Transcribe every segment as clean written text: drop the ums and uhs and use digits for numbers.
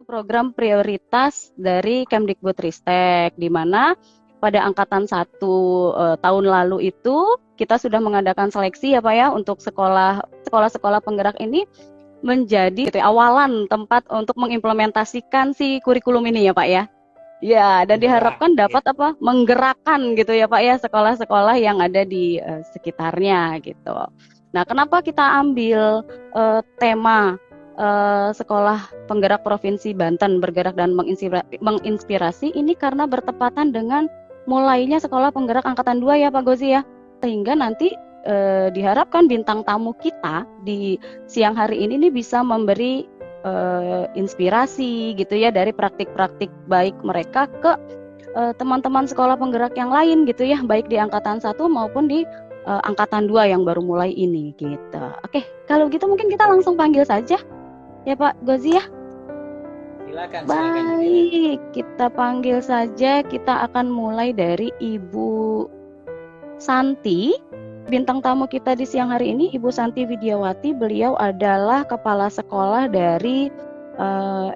program prioritas dari Kemdikbudristek, di mana pada angkatan 1 tahun lalu itu kita sudah mengadakan seleksi ya Pak ya untuk sekolah-sekolah penggerak ini menjadi gitu, awalan tempat untuk mengimplementasikan si kurikulum ini ya Pak ya. Ya, dan Penggerak, diharapkan ya. dapat menggerakkan gitu ya Pak ya sekolah-sekolah yang ada di sekitarnya gitu. Nah, kenapa kita ambil tema sekolah penggerak Provinsi Banten bergerak dan menginspirasi ini karena bertepatan dengan mulainya sekolah penggerak angkatan 2 ya Pak Gozi ya. Sehingga nanti diharapkan bintang tamu kita di siang hari ini nih bisa memberi inspirasi gitu ya dari praktik-praktik baik mereka ke teman-teman sekolah penggerak yang lain gitu ya, baik di angkatan 1 maupun di angkatan 2 yang baru mulai ini gitu. Oke, kalau gitu mungkin kita langsung panggil saja ya Pak Gozi ya. Silakan, silakan Yudhira. Baik, kita panggil saja. Kita akan mulai dari Ibu Santi. Bintang tamu kita di siang hari ini Ibu Santi Widiawati. Beliau adalah kepala sekolah dari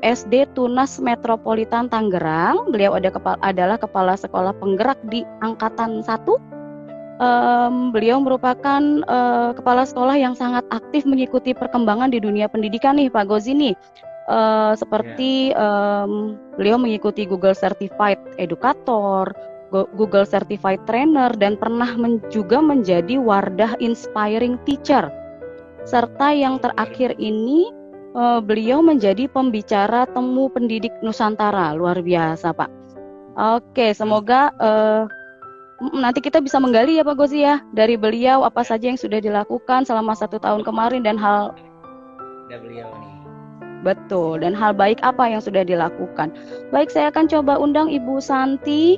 SD Tunas Metropolitan Tangerang. Beliau adalah kepala sekolah penggerak di angkatan 1. Beliau merupakan kepala sekolah yang sangat aktif mengikuti perkembangan di dunia pendidikan nih Pak Gozi nih. Seperti beliau mengikuti Google Certified Educator, Google Certified Trainer, dan pernah juga menjadi Wardah Inspiring Teacher. Serta yang terakhir ini beliau menjadi pembicara temu pendidik Nusantara. Luar biasa Pak. Oke, semoga nanti kita bisa menggali ya Pak Gozi ya dari beliau apa saja yang sudah dilakukan selama 1 tahun kemarin dan hal Ada beliau nih. betul dan hal baik apa yang sudah dilakukan. Baik, saya akan coba undang Ibu Santi.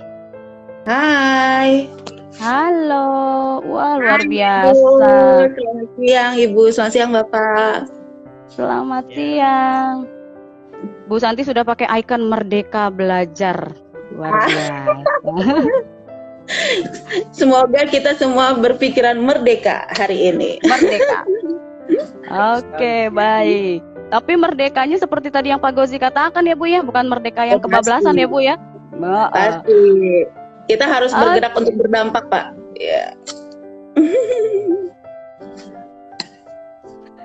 Hai. Halo, wah luar Hai, biasa. Ibu. Selamat siang Ibu, selamat siang Bapak. Selamat siang. Bu Santi sudah pakai ikon Merdeka Belajar. Luar biasa. Semoga kita semua berpikiran merdeka hari ini. Merdeka. Oke, baik. Tapi merdekanya seperti tadi yang Pak Gozi katakan ya Bu ya, bukan merdeka yang kebablasan ya Bu ya. Pasti. Kita harus bergerak untuk berdampak, Pak. Ya.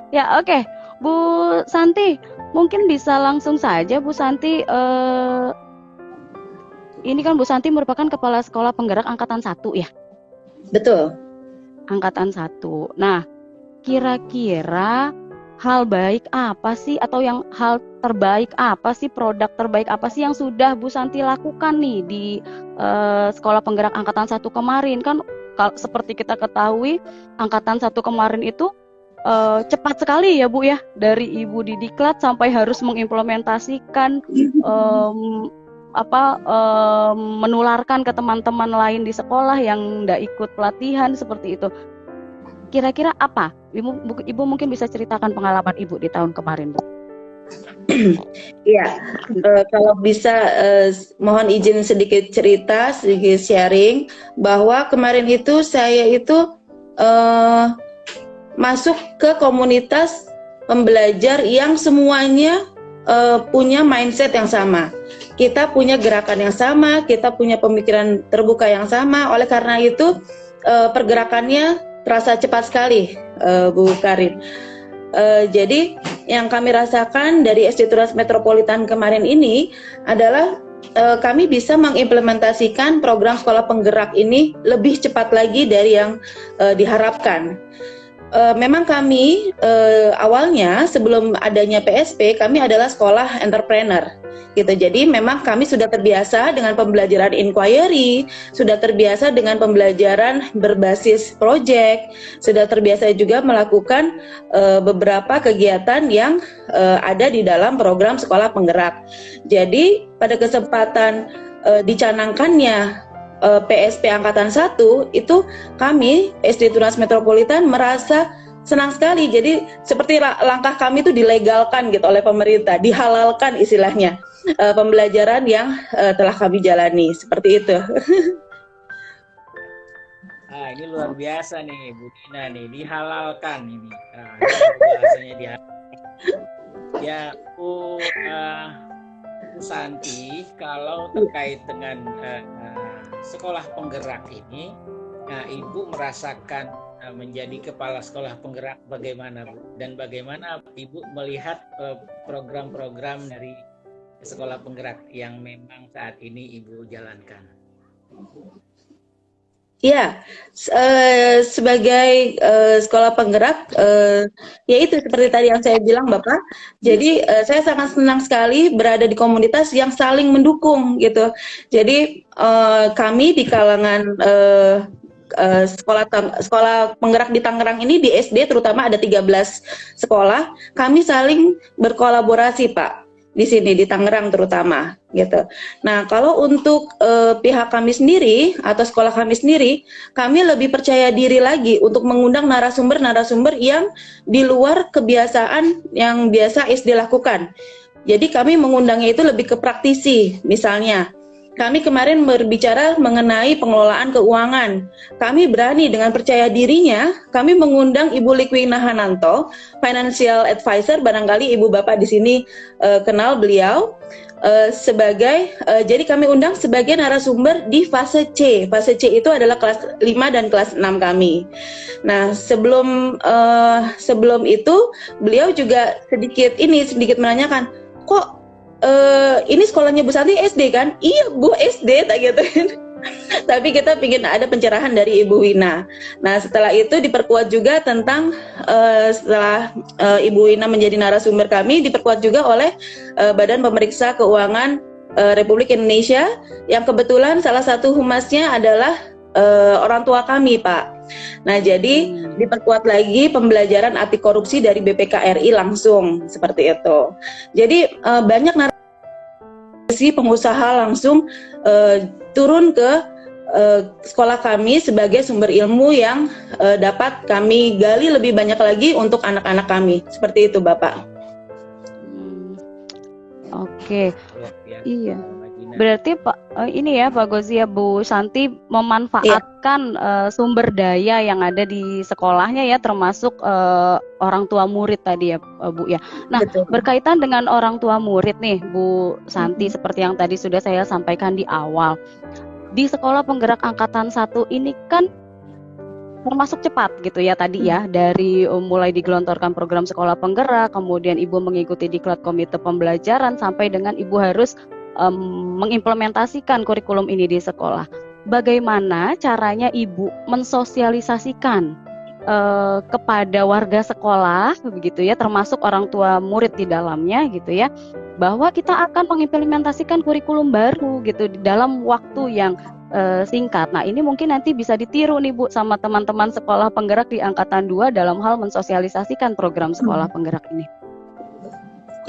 Ya, oke. Bu Santi, mungkin bisa langsung saja Bu Santi. Ini kan Bu Santi merupakan kepala sekolah penggerak angkatan 1 ya. Betul. Angkatan 1. Nah, kira-kira hal baik apa sih atau yang hal terbaik apa sih, produk terbaik apa sih yang sudah Bu Santi lakukan nih di sekolah penggerak angkatan 1 kemarin? Kan seperti kita ketahui angkatan 1 kemarin itu cepat sekali ya Bu ya, dari Ibu Didiklat sampai harus mengimplementasikan menularkan ke teman-teman lain di sekolah yang nggak ikut pelatihan seperti itu. Kira-kira apa? Ibu mungkin bisa ceritakan pengalaman Ibu di tahun kemarin, Bu. Iya, kalau bisa mohon izin sedikit cerita, sedikit sharing bahwa kemarin itu saya itu masuk ke komunitas pembelajar yang semuanya punya mindset yang sama. Kita punya gerakan yang sama, kita punya pemikiran terbuka yang sama. Oleh karena itu pergerakannya terasa cepat sekali, Bu Karin. Jadi yang kami rasakan dari SD Tunas Metropolitan kemarin ini adalah kami bisa mengimplementasikan program sekolah penggerak ini lebih cepat lagi dari yang diharapkan. Memang kami awalnya sebelum adanya PSP kami adalah sekolah entrepreneur gitu. Jadi memang kami sudah terbiasa dengan pembelajaran inquiry, sudah terbiasa dengan pembelajaran berbasis project, sudah terbiasa juga melakukan beberapa kegiatan yang ada di dalam program sekolah penggerak. Jadi pada kesempatan dicanangkannya PSP Angkatan 1 itu kami SD Tunas Metropolitan merasa senang sekali. Jadi seperti langkah kami itu dilegalkan gitu oleh pemerintah, dihalalkan istilahnya pembelajaran yang telah kami jalani seperti itu. Ini luar biasa nih Bu Dina nih, dihalalkan ini. Bahasanya dihalalkan. Ya Bu Santi, kalau terkait dengan sekolah penggerak ini, Ibu merasakan menjadi kepala sekolah penggerak bagaimana, Bu? Dan bagaimana Ibu melihat program-program dari sekolah penggerak yang memang saat ini Ibu jalankan? Ya, sebagai sekolah penggerak, ya itu seperti tadi yang saya bilang Bapak. Jadi saya sangat senang sekali berada di komunitas yang saling mendukung gitu. Jadi kami di kalangan sekolah penggerak di Tangerang ini, di SD terutama ada 13 sekolah, kami saling berkolaborasi Pak. Di sini di Tangerang terutama gitu. Nah, kalau untuk pihak kami sendiri atau sekolah kami sendiri, kami lebih percaya diri lagi untuk mengundang narasumber-narasumber yang di luar kebiasaan yang biasa SD lakukan. Jadi kami mengundangnya itu lebih ke praktisi. Misalnya, kami kemarin berbicara mengenai pengelolaan keuangan. Kami berani dengan percaya dirinya, kami mengundang Ibu Likwina Hananto, Financial Advisor, barangkali Ibu Bapak di sini kenal beliau, jadi kami undang sebagai narasumber di fase C. Fase C itu adalah kelas 5 dan kelas 6 kami. Nah, sebelum itu, beliau juga sedikit menanyakan, kok ini sekolahnya Bu Santi SD kan? Iya Bu, SD, tak gitu. Tapi kita ingin ada pencerahan dari Ibu Wina. Nah, setelah itu diperkuat juga tentang setelah Ibu Wina menjadi narasumber kami, diperkuat juga oleh Badan Pemeriksa Keuangan Republik Indonesia, yang kebetulan salah satu humasnya adalah orang tua kami, Pak. Nah, jadi diperkuat lagi pembelajaran anti korupsi dari BPKRI langsung, seperti itu. Jadi banyak pengusaha langsung turun ke sekolah kami sebagai sumber ilmu yang dapat kami gali lebih banyak lagi untuk anak-anak kami. Seperti itu, Bapak. Oke. Iya. Berarti Pak ini ya Pak Gozi ya, Bu Santi memanfaatkan sumber daya yang ada di sekolahnya ya, termasuk orang tua murid tadi ya Bu ya. Nah, betul. Berkaitan dengan orang tua murid nih Bu Santi, seperti yang tadi sudah saya sampaikan di awal, di sekolah penggerak angkatan 1 ini kan termasuk cepat gitu ya tadi ya, dari mulai digelontorkan program sekolah penggerak, kemudian Ibu mengikuti diklat komite pembelajaran, sampai dengan Ibu harus mengimplementasikan kurikulum ini di sekolah. Bagaimana caranya Ibu mensosialisasikan kepada warga sekolah begitu ya, termasuk orang tua murid di dalamnya gitu ya, bahwa kita akan mengimplementasikan kurikulum baru gitu di dalam waktu yang singkat. Nah, ini mungkin nanti bisa ditiru nih Bu sama teman-teman sekolah penggerak di angkatan 2 dalam hal mensosialisasikan program sekolah penggerak ini.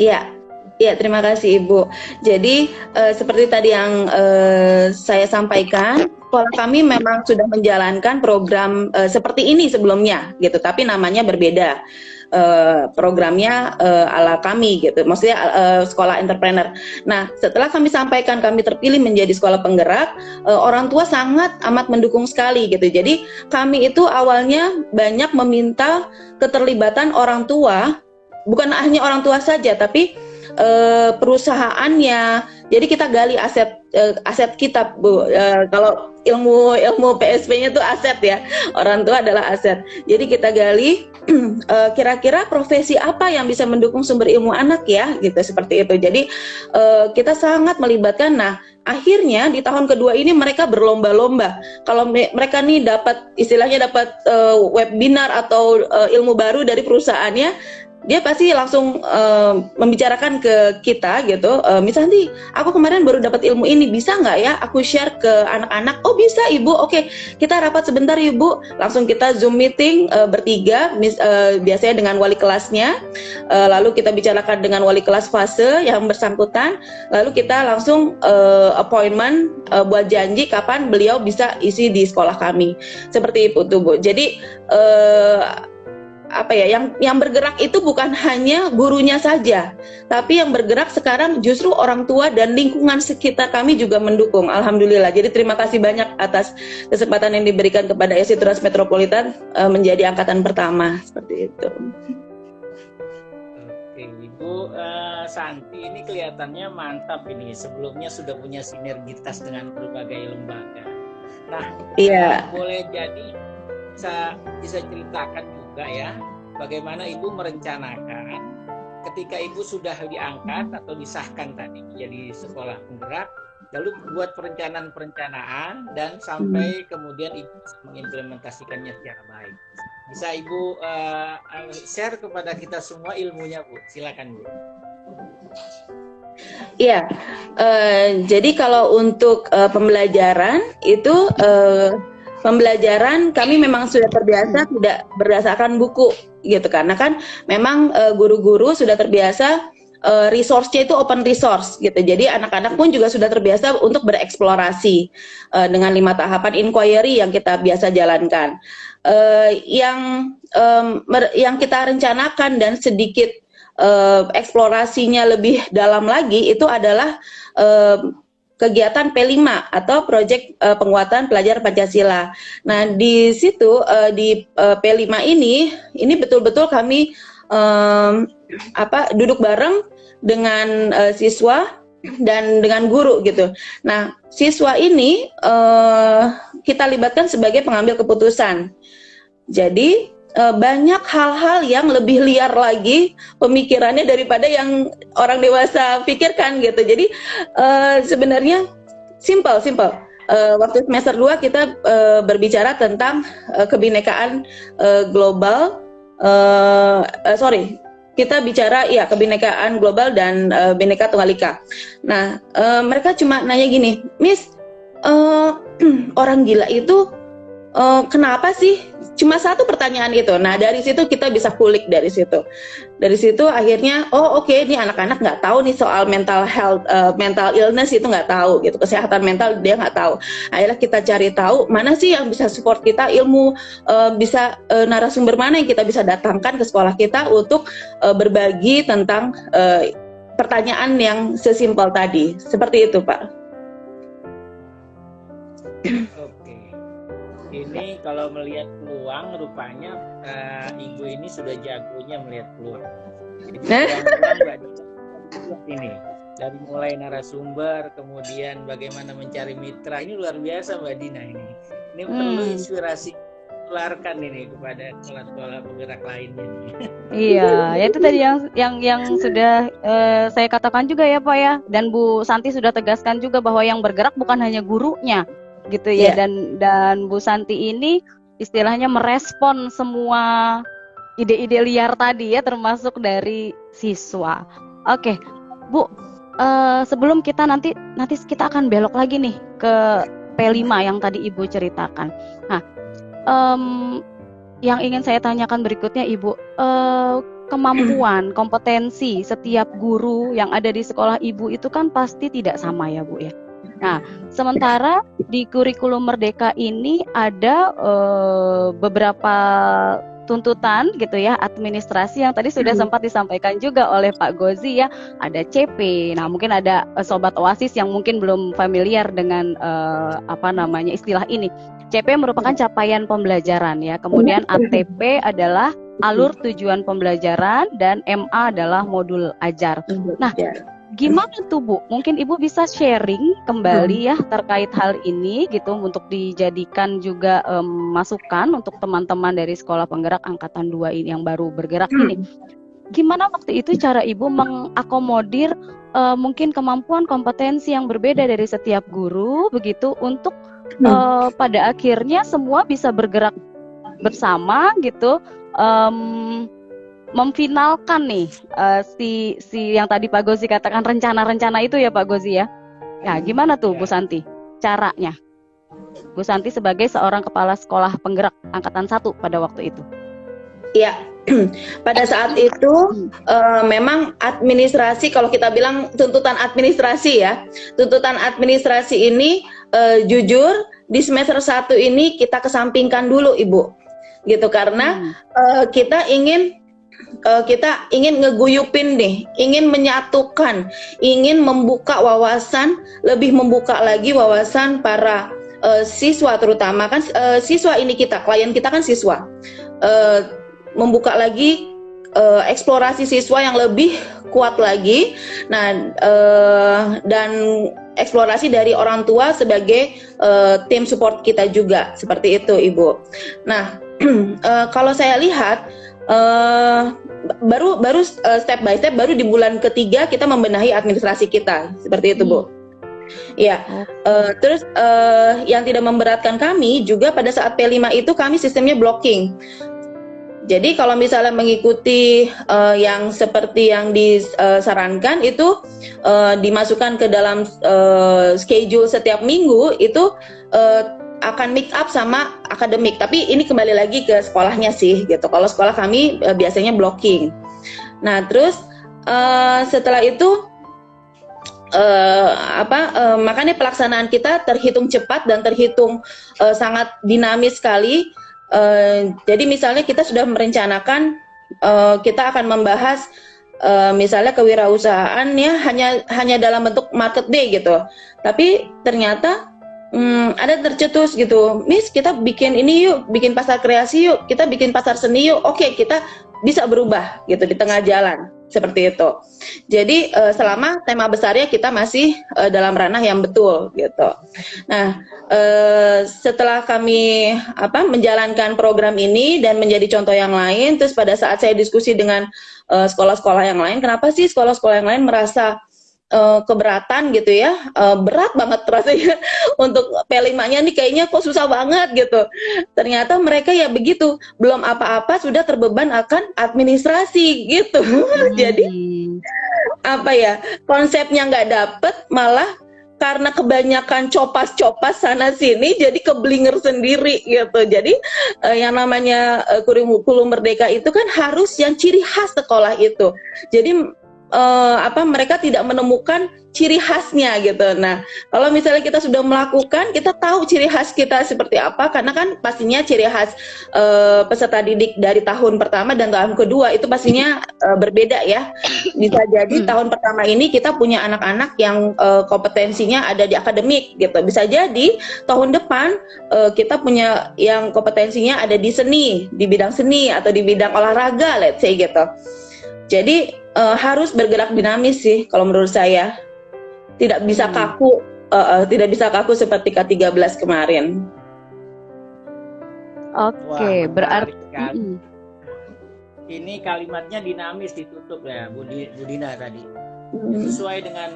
Iya. Ya, terima kasih Ibu. Jadi seperti tadi yang saya sampaikan, sekolah kami memang sudah menjalankan program seperti ini sebelumnya, gitu. Tapi namanya berbeda. Programnya ala kami, gitu. Maksudnya sekolah entrepreneur. Nah, setelah kami sampaikan kami terpilih menjadi sekolah penggerak, orang tua sangat amat mendukung sekali, gitu. Jadi kami itu awalnya banyak meminta keterlibatan orang tua, bukan hanya orang tua saja, tapi perusahaannya. Jadi kita gali aset kita, Bu. Kalau ilmu PSP-nya itu aset ya, orang tua adalah aset. Jadi kita gali kira-kira profesi apa yang bisa mendukung sumber ilmu anak ya, gitu, seperti itu. Jadi kita sangat melibatkan. Nah, akhirnya di tahun kedua ini mereka berlomba-lomba. Kalau mereka nih dapat webinar atau ilmu baru dari perusahaannya, dia pasti langsung membicarakan ke kita gitu, misalnya aku kemarin baru dapat ilmu ini, bisa nggak ya aku share ke anak-anak? Oh bisa Ibu, oke, kita rapat sebentar Ibu. Langsung kita Zoom meeting bertiga, biasanya dengan wali kelasnya, lalu kita bicarakan dengan wali kelas fase yang bersangkutan, lalu kita langsung appointment, buat janji kapan beliau bisa isi di sekolah kami. Seperti itu tuh Bu. Jadi yang bergerak itu bukan hanya gurunya saja, tapi yang bergerak sekarang justru orang tua dan lingkungan sekitar kami juga mendukung. Alhamdulillah. Jadi terima kasih banyak atas kesempatan yang diberikan kepada SD Trans Metropolitan menjadi angkatan pertama, seperti itu. Oke, Oke, Ibu Santi ini kelihatannya mantap ini. Sebelumnya sudah punya sinergitas dengan berbagai lembaga. Nah, Iya. boleh jadi bisa ceritakan juga ya, bagaimana Ibu merencanakan ketika Ibu sudah diangkat atau disahkan tadi menjadi sekolah penggerak, lalu buat perencanaan dan sampai kemudian Ibu bisa mengimplementasikannya secara baik. Bisa Ibu share kepada kita semua ilmunya, Bu? Silakan, Bu. Iya, jadi kalau untuk pembelajaran itu pembelajaran kami memang sudah terbiasa tidak berdasarkan buku gitu, karena kan memang guru-guru sudah terbiasa resource-nya itu open resource gitu. Jadi anak-anak pun juga sudah terbiasa untuk bereksplorasi dengan 5 tahapan inquiry yang kita biasa jalankan. Yang kita rencanakan dan sedikit eksplorasinya lebih dalam lagi itu adalah kegiatan P5 atau proyek penguatan pelajar Pancasila. Nah, di situ di P5 ini betul-betul kami duduk bareng dengan siswa dan dengan guru gitu. Nah, siswa ini kita libatkan sebagai pengambil keputusan. Jadi banyak hal-hal yang lebih liar lagi pemikirannya daripada yang orang dewasa pikirkan gitu. Jadi sebenarnya simple. Waktu semester 2 kita berbicara tentang kebinekaan global. Kita bicara kebinekaan global dan Bhinneka Tunggal Ika. Nah, mereka cuma nanya gini, Miss, orang gila itu kenapa sih? Cuma satu pertanyaan itu. Nah, dari situ kita bisa kulik dari situ. Dari situ akhirnya, ini anak-anak nggak tahu nih soal mental health, mental illness itu nggak tahu gitu. Kesehatan mental dia nggak tahu. Akhirnya kita cari tahu mana sih yang bisa support kita, ilmu narasumber mana yang kita bisa datangkan ke sekolah kita untuk berbagi tentang pertanyaan yang sesimpel tadi. Seperti itu, Pak. Ini kalau melihat peluang, rupanya Ibu ini sudah jagonya melihat peluang. Jadi ini dari mulai narasumber, kemudian bagaimana mencari mitra, ini luar biasa Mbak Dina ini. Ini perlu inspirasi tularkan ini kepada sekolah-sekolah penggerak lainnya. Iya, ya itu tadi yang sudah saya katakan juga ya Pak ya, dan Bu Santi sudah tegaskan juga bahwa yang bergerak bukan hanya gurunya. Gitu ya, dan Bu Santi ini istilahnya merespon semua ide-ide liar tadi ya, termasuk dari siswa. Oke, Bu, sebelum kita nanti kita akan belok lagi nih ke P5 yang tadi Ibu ceritakan. Nah, yang ingin saya tanyakan berikutnya Ibu, kemampuan, kompetensi setiap guru yang ada di sekolah Ibu itu kan pasti tidak sama ya Bu ya. Nah, sementara di kurikulum Merdeka ini ada beberapa tuntutan gitu ya, administrasi yang tadi sudah sempat disampaikan juga oleh Pak Gozi ya, ada CP. Nah, mungkin ada sobat Oasis yang mungkin belum familiar dengan istilah ini. CP merupakan capaian pembelajaran ya, kemudian ATP adalah alur tujuan pembelajaran dan MA adalah modul ajar. Nah, gimana tuh Bu? Mungkin Ibu bisa sharing kembali ya terkait hal ini gitu untuk dijadikan juga masukan untuk teman-teman dari Sekolah Penggerak Angkatan 2 ini yang baru bergerak ini. Gimana waktu itu cara Ibu mengakomodir mungkin kemampuan kompetensi yang berbeda dari setiap guru begitu untuk pada akhirnya semua bisa bergerak bersama gitu. Memfinalkan nih si yang tadi Pak Gozi katakan rencana-rencana itu ya Pak Gozi ya. Nah, gimana tuh Bu Santi caranya? Bu Santi sebagai seorang kepala sekolah penggerak angkatan 1 pada waktu itu. Iya. Pada saat itu memang administrasi, kalau kita bilang tuntutan administrasi ya. Tuntutan administrasi ini jujur di semester 1 ini kita kesampingkan dulu Ibu. Gitu karena kita ingin ngeguyupin nih, ingin menyatukan, ingin membuka wawasan, lebih membuka lagi wawasan para siswa, terutama kan siswa ini klien kita kan siswa, membuka lagi eksplorasi siswa yang lebih kuat lagi. Nah, dan eksplorasi dari orang tua sebagai tim support kita juga, seperti itu Ibu. Nah, kalau saya lihat baru step by step, baru di bulan ketiga kita membenahi administrasi kita, seperti itu Bu. Ya, terus yang tidak memberatkan kami juga pada saat P5 itu kami sistemnya blocking. Jadi kalau misalnya mengikuti yang seperti yang disarankan itu dimasukkan ke dalam schedule setiap minggu itu akan make up sama akademik. Tapi ini kembali lagi ke sekolahnya sih gitu. Kalau sekolah kami biasanya blocking. Nah terus setelah itu makanya pelaksanaan kita terhitung cepat dan terhitung sangat dinamis sekali. Jadi misalnya kita sudah merencanakan kita akan membahas misalnya kewirausahaan ya hanya dalam bentuk market day gitu. Tapi ternyata ada tercetus gitu, Miss kita bikin ini yuk, bikin pasar kreasi yuk, kita bikin pasar seni yuk. Oke, kita bisa berubah gitu di tengah jalan. Seperti itu. Jadi selama tema besarnya kita masih dalam ranah yang betul gitu. Nah, setelah kami menjalankan program ini dan menjadi contoh yang lain, terus pada saat saya diskusi dengan sekolah-sekolah yang lain, kenapa sih sekolah-sekolah yang lain merasa keberatan gitu ya, berat banget rasanya untuk P5-nya nih kayaknya kok susah banget gitu. Ternyata mereka ya begitu, belum apa-apa sudah terbeban akan administrasi gitu. Jadi konsepnya nggak dapet, malah karena kebanyakan copas-copas sana sini jadi keblinger sendiri gitu. Jadi yang namanya kurikulum merdeka itu kan harus yang ciri khas sekolah itu. Jadi mereka tidak menemukan ciri khasnya gitu. Nah, kalau misalnya kita sudah melakukan, kita tahu ciri khas kita seperti apa, karena kan pastinya ciri khas peserta didik dari tahun pertama dan tahun kedua itu pastinya berbeda ya. Bisa jadi tahun pertama ini kita punya anak-anak yang kompetensinya ada di akademik gitu. Bisa jadi tahun depan kita punya yang kompetensinya ada di seni, di bidang seni atau di bidang olahraga, let's say gitu. Jadi harus bergerak dinamis sih kalau menurut saya. Tidak bisa kaku, tidak bisa kaku seperti K13 kemarin. Oke, berarti ini kalimatnya dinamis ditutup ya Bu Dina tadi. Sesuai dengan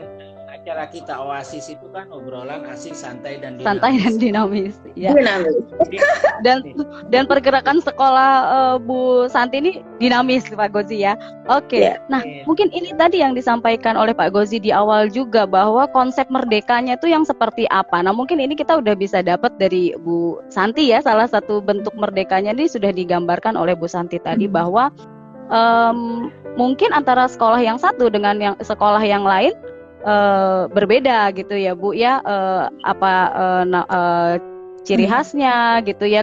acara kita Oasis itu kan obrolan asik, santai dan dinamis. Santai dan dinamis, ya. Dinamis. Dan pergerakan sekolah Bu Santi ini dinamis Pak Gozi ya. Oke. Yeah. Nah, mungkin ini tadi yang disampaikan oleh Pak Gozi di awal juga bahwa konsep merdekanya itu yang seperti apa. Nah, mungkin ini kita udah bisa dapat dari Bu Santi ya. Salah satu bentuk merdekanya ini sudah digambarkan oleh Bu Santi tadi bahwa mungkin antara sekolah yang satu dengan yang sekolah yang lain berbeda gitu ya Bu ya, ciri khasnya gitu ya.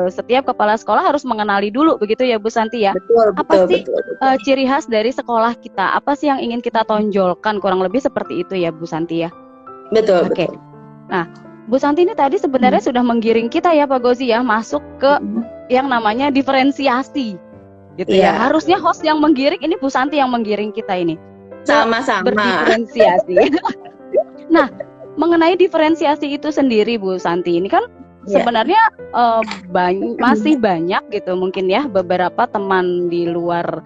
Setiap kepala sekolah harus mengenali dulu begitu ya Bu Santi ya. Betul. Ciri khas dari sekolah kita, apa sih yang ingin kita tonjolkan, kurang lebih seperti itu ya Bu Santi ya. Betul. Oke. Nah Bu Santi ini tadi sebenarnya sudah menggiring kita ya Pak Gozi ya masuk ke yang namanya diferensiasi gitu ya. Harusnya host yang menggiring, ini Bu Santi yang menggiring kita ini. Sama-sama berdiferensiasi. Nah, mengenai diferensiasi itu sendiri Bu Santi, ini kan sebenarnya masih banyak gitu mungkin ya beberapa teman di luar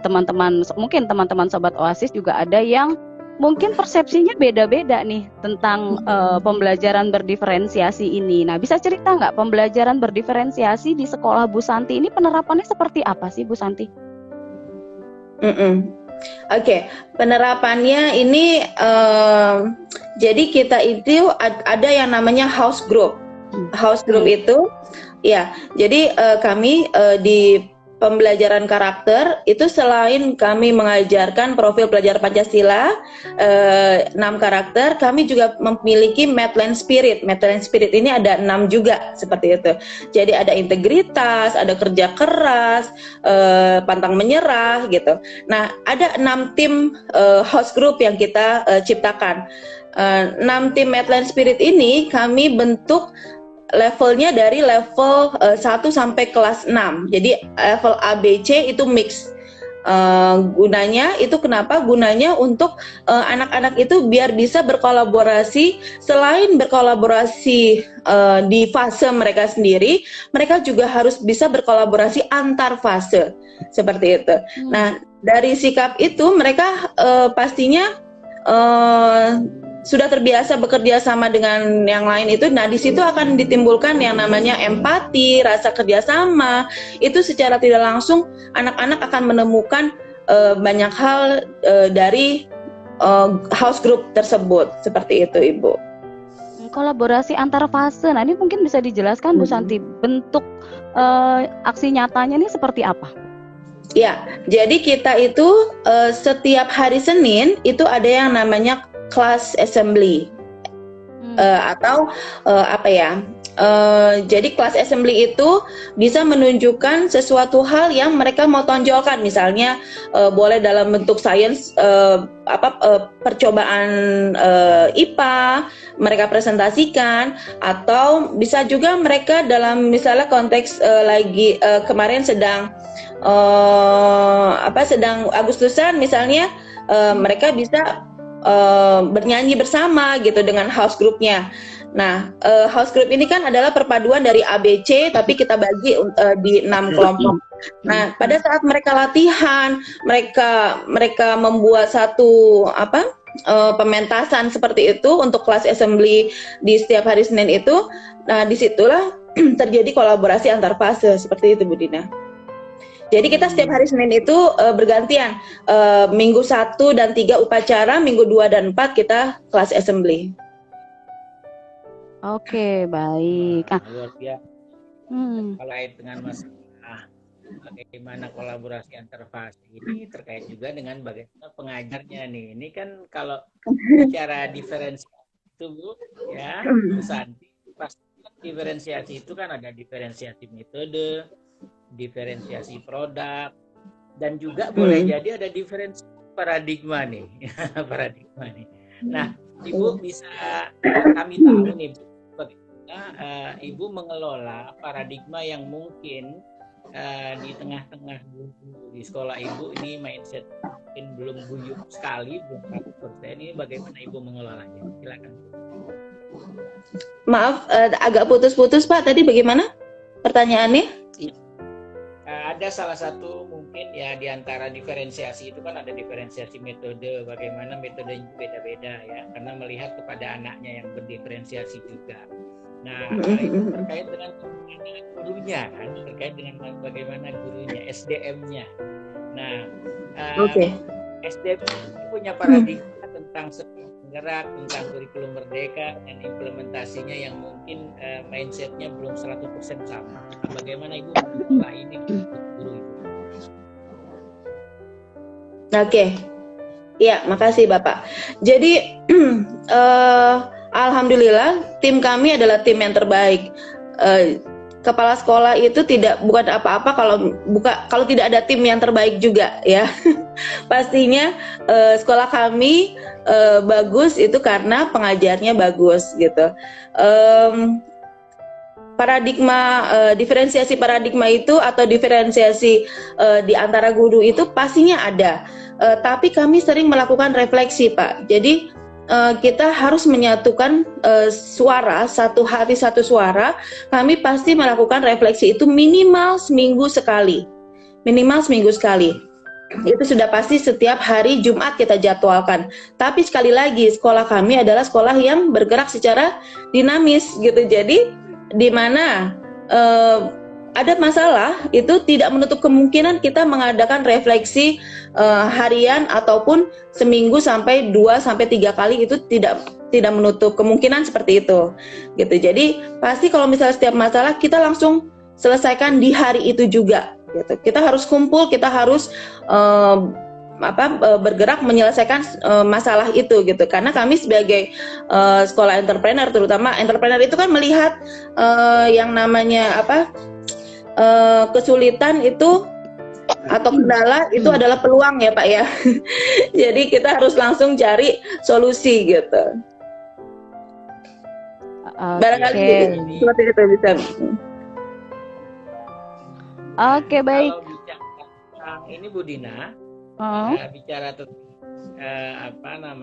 teman-teman, mungkin teman-teman Sobat Oasis juga ada yang mungkin persepsinya beda-beda nih tentang pembelajaran berdiferensiasi ini. Nah, bisa cerita nggak pembelajaran berdiferensiasi di sekolah Bu Santi ini penerapannya seperti apa sih Bu Santi? Oke, penerapannya ini jadi kita itu ada yang namanya house group. House group itu ya, jadi kami di pembelajaran karakter itu selain kami mengajarkan profil pelajar Pancasila 6 karakter, kami juga memiliki Medland Spirit. Medland Spirit ini ada 6 juga seperti itu. Jadi ada integritas, ada kerja keras, pantang menyerah gitu. Nah, ada 6 tim house group yang kita ciptakan. 6 tim Medland Spirit ini kami bentuk levelnya dari level 1 sampai kelas 6. Jadi level ABC itu mix. Gunanya itu kenapa? Gunanya untuk anak-anak itu biar bisa berkolaborasi. Selain berkolaborasi di fase mereka sendiri, mereka juga harus bisa berkolaborasi antar fase seperti itu. Nah, dari sikap itu mereka pastinya sudah terbiasa bekerja sama dengan yang lain itu. Nah, di situ akan ditimbulkan yang namanya empati, rasa kerjasama. Itu secara tidak langsung anak-anak akan menemukan banyak hal dari house group tersebut. Seperti itu, Ibu. Kolaborasi antar fase. Nah, ini mungkin bisa dijelaskan Bu Santi, bentuk aksi nyatanya ini seperti apa? Ya, jadi kita itu setiap hari Senin itu ada yang namanya class assembly atau apa ya? Jadi class assembly itu bisa menunjukkan sesuatu hal yang mereka mau tonjolkan, misalnya boleh dalam bentuk sains, percobaan IPA mereka presentasikan, atau bisa juga mereka dalam misalnya konteks lagi kemarin sedang sedang Agustusan misalnya, mereka bisa bernyanyi bersama gitu dengan house groupnya. Nah, house group ini kan adalah perpaduan dari ABC, tapi kita bagi di 6 kelompok. Nah, pada saat mereka latihan, mereka membuat satu pementasan seperti itu untuk kelas assembly di setiap hari Senin itu. Nah, disitulah terjadi kolaborasi antar fase seperti itu, Bu Dina. Jadi kita setiap hari Senin itu bergantian, minggu 1 dan 3 upacara, minggu 2 dan 4 kita kelas assembly. Oke, baik. Luar biasa. Terkait dengan masalah bagaimana kolaborasi antar fase ini terkait juga dengan bagaimana pengajarnya nih. Ini kan kalau bicara diferensiasi itu, Bu, ya, Bu Santi, pasti diferensiasi itu kan ada diferensiasi metode, diferensiasi produk, dan juga boleh jadi ada diferensiasi paradigma nih. Paradigma nih. Nah, Ibu bisa kami tahu nih, bagaimana Ibu mengelola paradigma yang mungkin di tengah-tengah di sekolah Ibu ini mindset mungkin belum guyup sekali, belum 100%. Ini bagaimana Ibu mengelolanya? Silakan. Maaf, agak putus-putus Pak. Tadi bagaimana pertanyaannya? Ada salah satu mungkin ya di antara diferensiasi itu kan ada diferensiasi metode, bagaimana metodenya beda-beda ya, karena melihat kepada anaknya yang berdiferensiasi juga. Nah, itu terkait dengan gurunya kan, terkait dengan bagaimana gurunya, SDM-nya. Nah, SDM punya paradigma tentang penggerak, tentang kurikulum merdeka dan implementasinya yang mungkin mindsetnya belum 100% sama. Nah, bagaimana Ibu mengelola ini guru Ibu? Oke. Ya, makasih Bapak. Jadi alhamdulillah tim kami adalah tim yang terbaik. Kepala sekolah itu bukan apa-apa kalau tidak ada tim yang terbaik juga ya. Pastinya sekolah kami bagus itu karena pengajarnya bagus gitu. Diferensiasi paradigma itu atau diferensiasi di antara guru itu pastinya ada. Tapi kami sering melakukan refleksi, Pak. Jadi kita harus menyatukan suara, satu hati satu suara. Kami pasti melakukan refleksi itu minimal seminggu sekali. Itu sudah pasti setiap hari Jumat kita jadwalkan. Tapi sekali lagi sekolah kami adalah sekolah yang bergerak secara dinamis gitu. Jadi di mana ada masalah itu tidak menutup kemungkinan kita mengadakan refleksi harian ataupun seminggu sampai 2-3 kali, itu tidak menutup kemungkinan seperti itu gitu. Jadi pasti kalau misalnya setiap masalah kita langsung selesaikan di hari itu juga gitu. Kita harus kumpul, kita harus bergerak menyelesaikan masalah itu gitu. Karena kami sebagai sekolah entrepreneur, terutama entrepreneur itu kan melihat yang namanya kesulitan itu atau kendala itu adalah peluang ya Pak ya. Jadi kita harus langsung cari solusi gitu. Barangkali seperti itu bisa. Oke, baik. ini Bu Dina, bicara tentang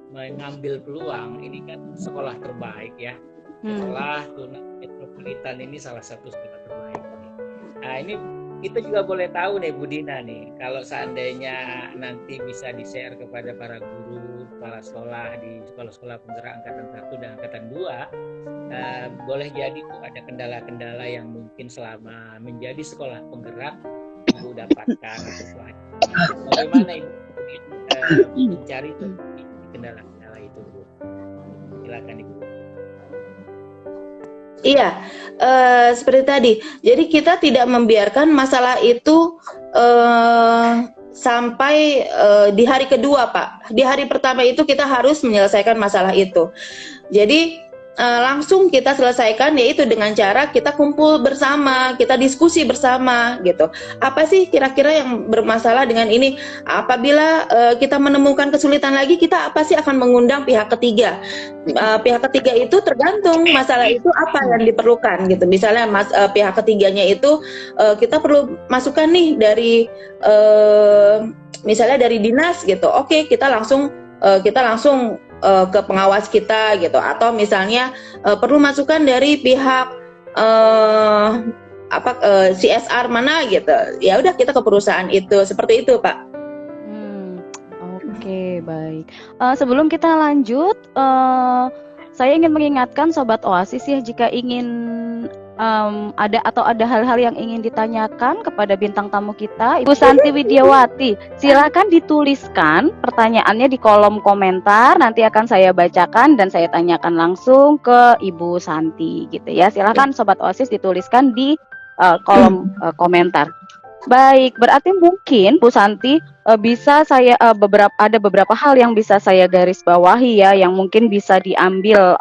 mengambil peluang, ini kan sekolah terbaik ya. Sekolah Tuna Metropolitan ini salah satu sekolah terbaik. Nah, ini kita juga boleh tahu nih Bu Dina nih, kalau seandainya nanti bisa di-share kepada para guru, kepala sekolah di sekolah-sekolah penggerak angkatan 1 dan angkatan 2, boleh jadi tuh ada kendala-kendala yang mungkin selama menjadi sekolah penggerak Ibu dapatkan. Bagaimana Ibu mencari tuh kendala-kendala itu, Bu? Silakan Ibu. Iya, seperti tadi. Jadi kita tidak membiarkan masalah itu sampai di hari kedua, Pak. Di hari pertama itu kita harus menyelesaikan masalah itu. Jadi langsung kita selesaikan, yaitu dengan cara kita kumpul bersama, kita diskusi bersama gitu. Apa sih kira-kira yang bermasalah dengan ini? Apabila kita menemukan kesulitan lagi, kita pasti akan mengundang pihak ketiga. Pihak ketiga itu tergantung masalah itu apa yang diperlukan gitu. Misalnya pihak ketiganya itu kita perlu masukan nih dari misalnya dari dinas gitu. Oke, kita langsung ke pengawas kita gitu, atau misalnya perlu masukan dari pihak CSR mana gitu, ya udah kita ke perusahaan itu, seperti itu Pak. Oke, baik. Sebelum kita lanjut, saya ingin mengingatkan Sobat Oasis ya, jika ingin ada hal-hal yang ingin ditanyakan kepada bintang tamu kita, Ibu Santi Widiawati, silakan dituliskan pertanyaannya di kolom komentar. Nanti akan saya bacakan dan saya tanyakan langsung ke Ibu Santi, gitu ya. Silakan Sobat Oasis dituliskan di kolom komentar. Baik, berarti mungkin Bu Santi bisa saya ada beberapa hal yang bisa saya garis bawahi ya, yang mungkin bisa diambil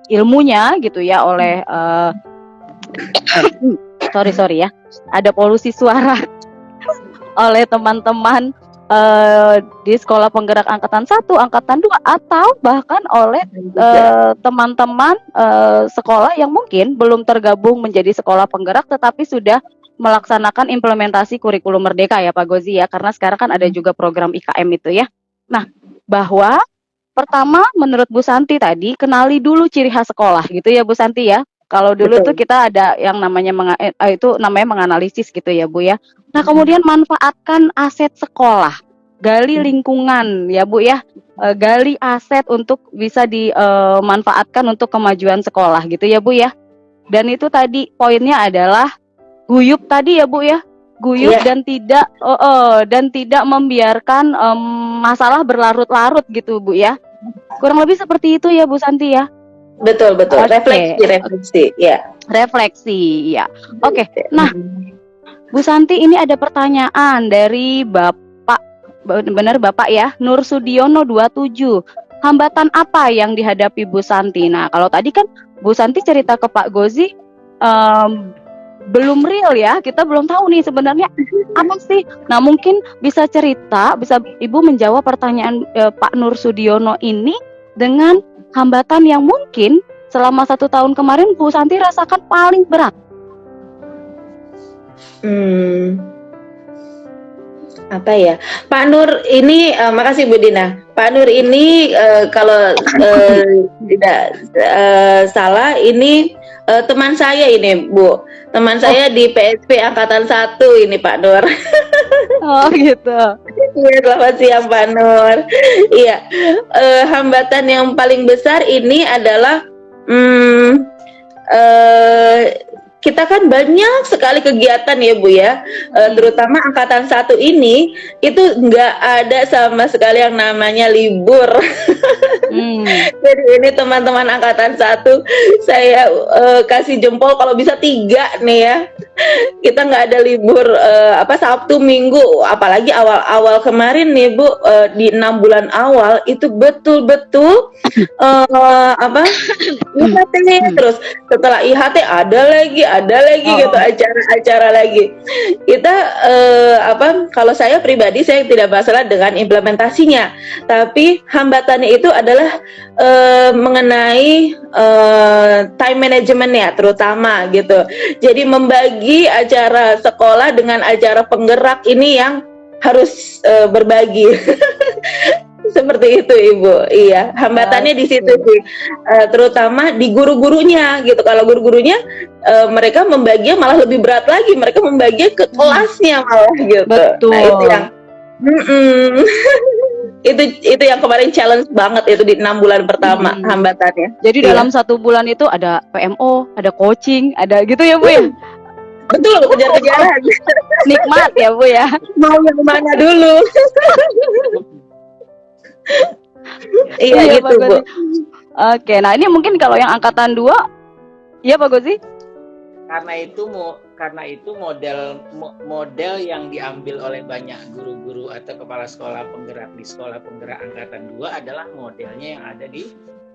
ilmunya gitu ya oleh sorry ya, ada polusi suara oleh teman-teman di sekolah penggerak angkatan 1, angkatan 2, atau bahkan oleh teman-teman sekolah yang mungkin belum tergabung menjadi sekolah penggerak tetapi sudah melaksanakan implementasi kurikulum merdeka ya Pak Gozi ya, karena sekarang kan ada juga program IKM itu ya. Nah, bahwa pertama menurut Bu Santi tadi, kenali dulu ciri khas sekolah gitu ya Bu Santi ya. Kalau dulu tuh kita ada yang namanya menganalisis gitu ya Bu ya. Nah kemudian manfaatkan aset sekolah, gali lingkungan ya Bu ya, gali aset untuk bisa dimanfaatkan untuk kemajuan sekolah gitu ya Bu ya. Dan itu tadi poinnya adalah guyup tadi ya Bu ya, guyup dan tidak membiarkan masalah berlarut-larut gitu Bu ya. Kurang lebih seperti itu ya Bu Santi ya. Betul. Refleksi ya. Refleksi ya. Oke. Nah, Bu Santi, ini ada pertanyaan dari Bapak, benar Bapak ya, Nur Sudiono 27. Hambatan apa yang dihadapi Bu Santi? Nah, kalau tadi kan Bu Santi cerita ke Pak Gozi belum real ya, kita belum tahu nih sebenarnya apa sih. Nah, mungkin bisa cerita, bisa Ibu menjawab pertanyaan Pak Nur Sudiono ini dengan hambatan yang mungkin selama 1 tahun kemarin Bu Santi rasakan paling berat. Apa ya, Pak Nur ini, makasih Bu Dina. Pak Nur ini kalau tidak salah ini teman saya ini Bu, teman saya di PSP angkatan 1 ini Pak Nur. Oh gitu. Iya, selamat siang Pak Nur. Iya, hambatan yang paling besar ini adalah kita kan banyak sekali kegiatan ya Bu ya, terutama angkatan 1 ini itu nggak ada sama sekali yang namanya libur. Jadi ini teman-teman angkatan 1 saya kasih jempol kalau bisa 3 nih ya. Kita nggak ada libur Sabtu Minggu, apalagi awal-awal kemarin nih Bu, di 6 bulan awal itu betul-betul IHT, terus setelah IHT ada lagi gitu acara lagi. Kita kalau saya pribadi saya tidak masalah dengan implementasinya, tapi hambatannya itu adalah mengenai time management ya terutama gitu. Jadi membagi membagi acara sekolah dengan acara penggerak ini yang harus berbagi. Seperti itu Ibu. Iya, hambatannya di situ sih. Terutama di guru-gurunya gitu. Kalau guru-gurunya mereka membaginya malah lebih berat lagi. Mereka membaginya ke kelasnya malah gitu. Betul. Nah, itu yang itu yang kemarin challenge banget itu di 6 bulan pertama hambatannya. Jadi dalam 1 bulan itu ada PMO, ada coaching, ada gitu ya Bu ya? Betul, kejar-kejaran. Nikmat ya Bu ya. Mau yang mana dulu? Iya gitu Bu. Oke, nah ini mungkin kalau yang angkatan 2, iya Pak Gozi? Karena itu model yang diambil oleh banyak guru-guru atau kepala sekolah penggerak di sekolah penggerak angkatan 2 adalah modelnya yang ada di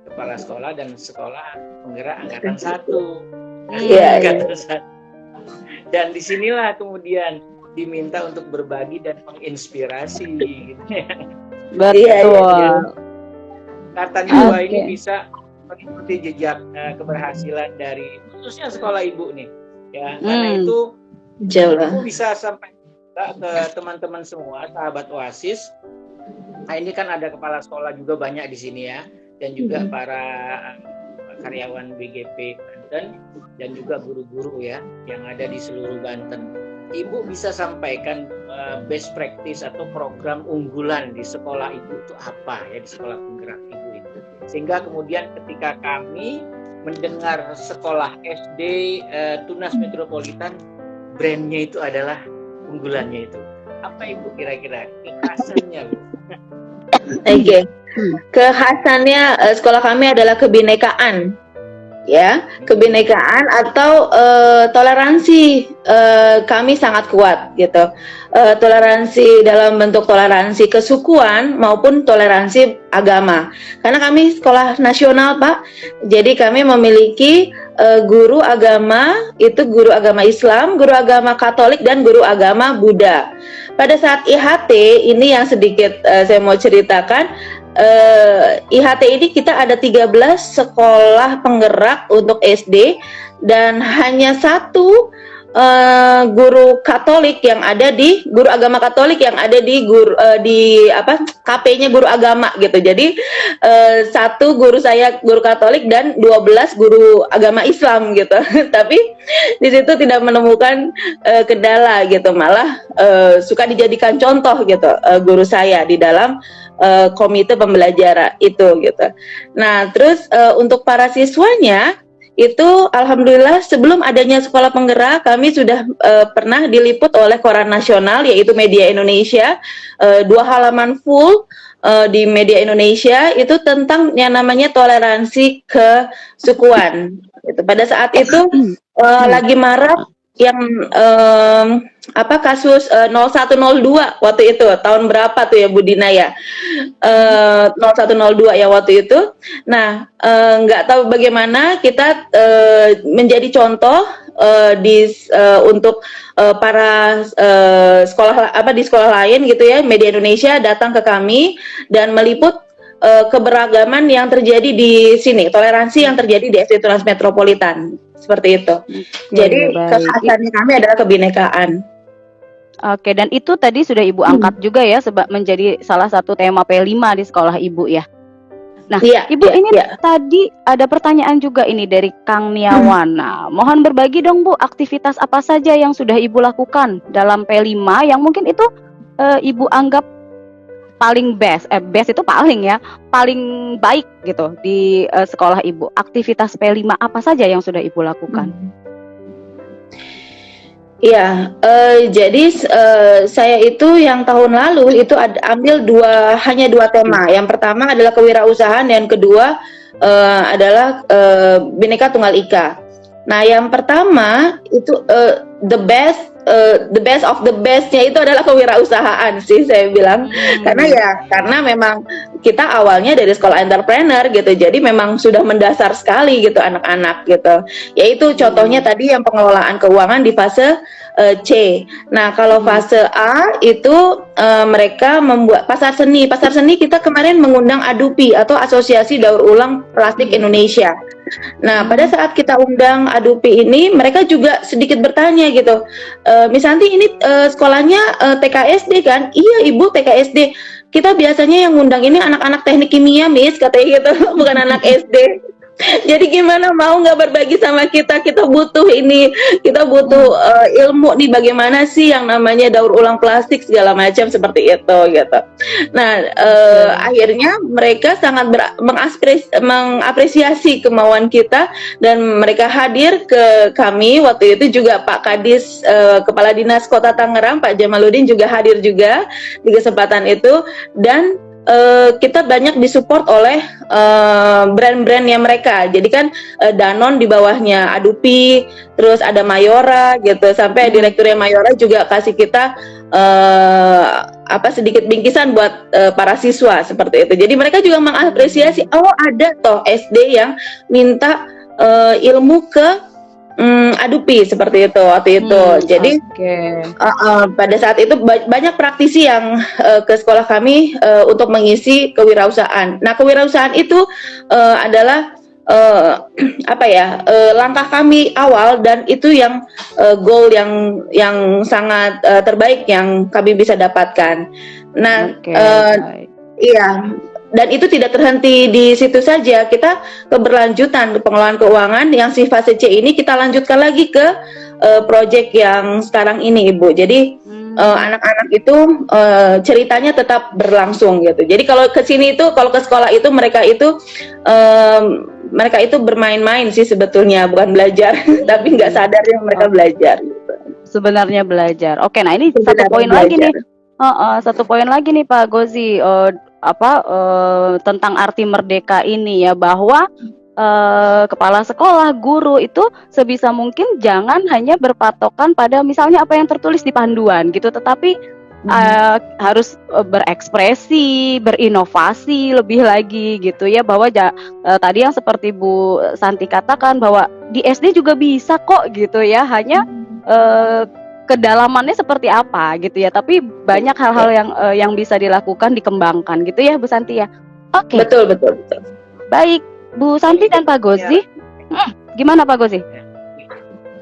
kepala sekolah dan sekolah penggerak angkatan 1. Iya. Dan disinilah kemudian diminta untuk berbagi dan menginspirasi. Betul. Angkatan 2 ini bisa mengikuti jejak keberhasilan dari khususnya sekolah ibu nih. Ya, karena itu aku bisa sampai ke teman-teman semua, sahabat Oasis. Nah, ini kan ada kepala sekolah juga banyak di sini ya, dan juga para karyawan BGP Banten dan juga guru-guru ya yang ada di seluruh Banten. Ibu bisa sampaikan best practice atau program unggulan di sekolah ibu itu apa ya, di sekolah penggerak ibu itu, sehingga kemudian ketika kami mendengar sekolah SD Tunas Metropolitan, brandnya itu adalah unggulannya itu apa Ibu kira-kira kekhasannya Bu? Oke. Kekhasannya sekolah kami adalah kebinekaan. Ya, kebinekaan atau toleransi kami sangat kuat gitu. Toleransi dalam bentuk toleransi kesukuan maupun toleransi agama. Karena kami sekolah nasional, Pak. Jadi kami memiliki guru agama, itu guru agama Islam, guru agama Katolik dan guru agama Buddha. Pada saat IHT ini yang sedikit saya mau ceritakan, IHT ini kita ada 13 sekolah penggerak untuk SD dan hanya 1 guru Katolik yang ada di guru agama Katolik yang ada di KP-nya guru agama gitu. Jadi 1 guru saya guru Katolik dan 12 guru agama Islam gitu. Tapi di situ tidak menemukan kendala gitu, malah suka dijadikan contoh gitu guru saya di dalam komite pembelajaran itu gitu. Nah, terus untuk para siswanya itu alhamdulillah sebelum adanya sekolah penggerak kami sudah pernah diliput oleh koran nasional yaitu Media Indonesia, 2 halaman full di Media Indonesia itu tentang yang namanya toleransi kesukuan. Itu pada saat itu lagi marak yang kasus 0102 waktu itu tahun berapa tuh ya Bu Dina ya, 0102 ya waktu itu. Nah, nggak tahu bagaimana kita menjadi contoh untuk para sekolah di sekolah lain gitu ya. Media Indonesia datang ke kami dan meliput keberagaman yang terjadi di sini, toleransi yang terjadi di SD Tunas Metropolitan. Seperti itu. Jadi kekhasannya kami adalah kebinekaan. Oke, dan itu tadi sudah Ibu angkat juga ya sebab menjadi salah satu tema P5 di sekolah Ibu ya. Nah, Ibu ini tadi ada pertanyaan juga ini dari Kang Niawana. Mohon berbagi dong Bu, aktivitas apa saja yang sudah Ibu lakukan dalam P5 yang mungkin itu Ibu anggap paling best itu paling baik gitu di sekolah Ibu. Aktivitas P5 apa saja yang sudah Ibu lakukan? Iya, jadi saya itu yang tahun lalu itu ambil hanya dua tema. Yang pertama adalah kewirausahaan, yang kedua adalah Bhinneka Tunggal Ika. Nah, yang pertama itu the best of the bestnya itu adalah kewirausahaan sih saya bilang. Karena memang kita awalnya dari sekolah entrepreneur gitu, jadi memang sudah mendasar sekali gitu anak-anak gitu. Yaitu contohnya tadi yang pengelolaan keuangan di fase C. Nah, kalau fase A itu mereka membuat pasar seni. Pasar seni kita kemarin mengundang ADUPI atau Asosiasi Daur Ulang Plastik Indonesia. Nah, pada saat kita undang Adupi ini, mereka juga sedikit bertanya gitu. Miss Santi ini sekolahnya TKSD kan? Iya Ibu, TKSD. Kita biasanya yang undang ini anak-anak teknik kimia, Miss, katanya gitu, bukan anak SD. Jadi gimana mau nggak berbagi sama kita? Kita butuh ini, kita butuh ilmu nih bagaimana sih yang namanya daur ulang plastik segala macam seperti itu gitu. Nah, akhirnya mereka sangat mengapresiasi kemauan kita dan mereka hadir ke kami waktu itu juga Pak Kadis Kepala Dinas Kota Tangerang Pak Jamaluddin juga hadir juga di kesempatan itu dan kita banyak disupport oleh brand-brandnya mereka. Jadi kan Danone di bawahnya Adupi, terus ada Mayora gitu. Sampai direkturnya Mayora juga kasih kita sedikit bingkisan buat para siswa seperti itu. Jadi mereka juga mengapresiasi, oh ada toh SD yang minta ilmu ke Adupi seperti itu waktu itu. Jadi pada saat itu banyak praktisi yang ke sekolah kami untuk mengisi kewirausahaan. Nah, kewirausahaan itu adalah langkah kami awal dan itu yang goal yang sangat terbaik yang kami bisa dapatkan. Nah, iya. Dan itu tidak terhenti di situ saja. Kita keberlanjutan pengelolaan keuangan yang si fase C ini kita lanjutkan lagi ke proyek yang sekarang ini, Ibu. Jadi anak-anak itu ceritanya tetap berlangsung gitu. Jadi kalau ke sini itu, kalau ke sekolah itu mereka itu bermain-main sih sebetulnya, bukan belajar, tapi nggak sadar yang mereka belajar. Gitu. Sebenarnya belajar. Oke, nah ini satu poin lagi nih. Satu poin lagi nih Pak Gozi. Tentang arti merdeka ini ya, bahwa kepala sekolah, guru itu sebisa mungkin jangan hanya berpatokan pada misalnya apa yang tertulis di panduan gitu, tetapi harus berekspresi, berinovasi lebih lagi gitu ya, bahwa tadi yang seperti Bu Santi katakan bahwa di SD juga bisa kok gitu ya, hanya kedalamannya seperti apa gitu ya, tapi banyak hal-hal yang bisa dilakukan, dikembangkan gitu ya Bu Santi ya. Oke. Betul. Baik Bu Santi dan Pak Gozi, gimana Pak Gozi?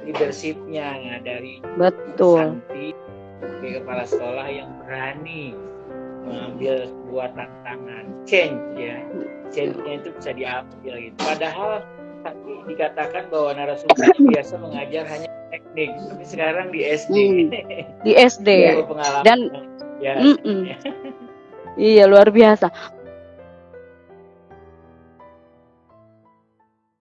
Leadershipnya dari betul. Santi sebagai kepala sekolah yang berani mengambil sebuah tantangan, change-nya itu bisa diambil gitu. Padahal tadi dikatakan bahwa narasumber biasa mengajar hanya teknik, tapi sekarang di SD. Di SD. Dan iya luar biasa.